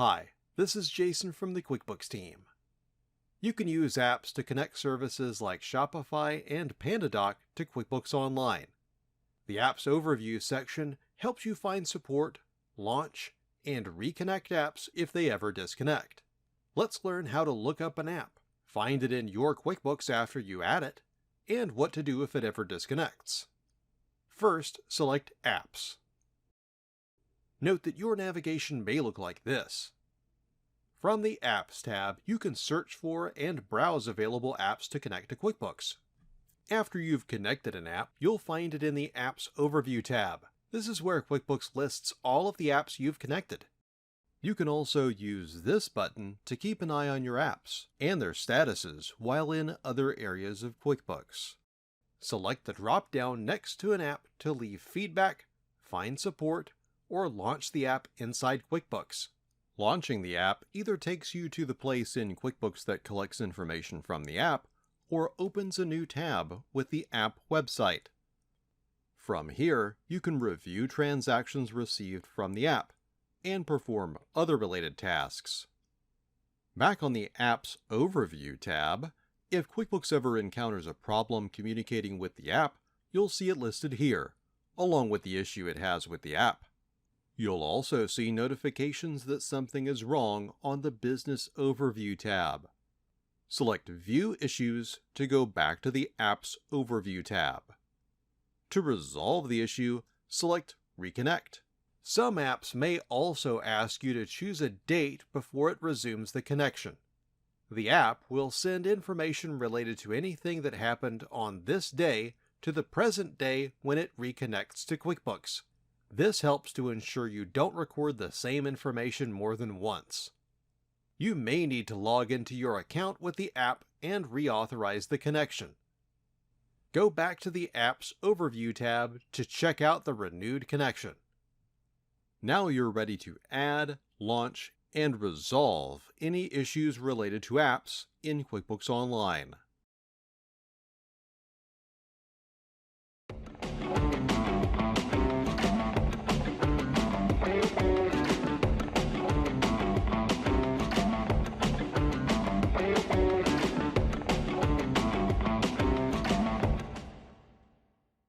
Hi, this is Jason from the QuickBooks team. You can use apps to connect services like Shopify and PandaDoc to QuickBooks Online. The Apps Overview section helps you find support, launch, and reconnect apps if they ever disconnect. Let's learn how to look up an app, find it in your QuickBooks after you add it, and what to do if it ever disconnects. First, select Apps. Note that your navigation may look like this. From the Apps tab, you can search for and browse available apps to connect to QuickBooks. After you've connected an app, you'll find it in the Apps Overview tab. This is where QuickBooks lists all of the apps you've connected. You can also use this button to keep an eye on your apps and their statuses while in other areas of QuickBooks. Select the drop-down next to an app to leave feedback, find support, or launch the app inside QuickBooks. Launching the app either takes you to the place in QuickBooks that collects information from the app or opens a new tab with the app website. From here, you can review transactions received from the app and perform other related tasks. Back on the Apps Overview tab, if QuickBooks ever encounters a problem communicating with the app, you'll see it listed here, along with the issue it has with the app. You'll also see notifications that something is wrong on the Business Overview tab. Select View Issues to go back to the Apps Overview tab. To resolve the issue, select Reconnect. Some apps may also ask you to choose a date before it resumes the connection. The app will send information related to anything that happened on this day to the present day when it reconnects to QuickBooks. This helps to ensure you don't record the same information more than once. You may need to log into your account with the app and reauthorize the connection. Go back to the Apps Overview tab to check out the renewed connection. Now you're ready to add, launch, and resolve any issues related to apps in QuickBooks Online.